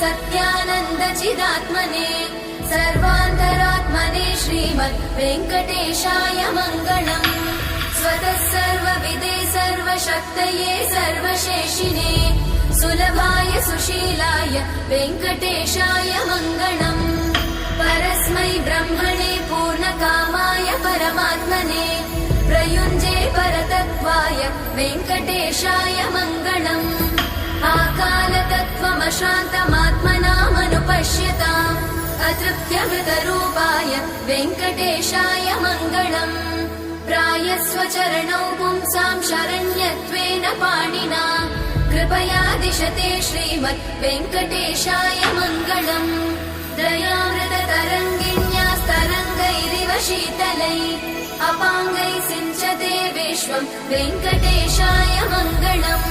सत्यानन्दचिदात्मने सर्वान्तरात्मने श्रीमद् वेङ्कटेशाय मङ्गलम्। स्वतः सर्वविदे सर्वशक्तये सर्वशेषिने सुलभाय सुशीलाय वेङ्कटेशाय मङ्गलम्। परस्मै ब्रह्मणे पूर्णकामाय परमात्मने प्रयुञ्जे परतत्त्वाय वेङ्कटेशाय मङ्गलम्। आकालतत्त्वमशान्तमात्मनामनुपश्यताम् अतृप्त्यमृतरूपाय वेङ्कटेशाय मङ्गलम्। प्रायस्वचरणौ पुंसां शरण्यत्वेन पाणिना कृपया दिशते श्रीमद् वेङ्कटेशाय मङ्गलम्। दयामृततरङ्गिण्यास्तरङ्गैरिव शीतलै अपाङ्गैः सिञ्चते विश्वं वेङ्कटेशाय मङ्गलम्।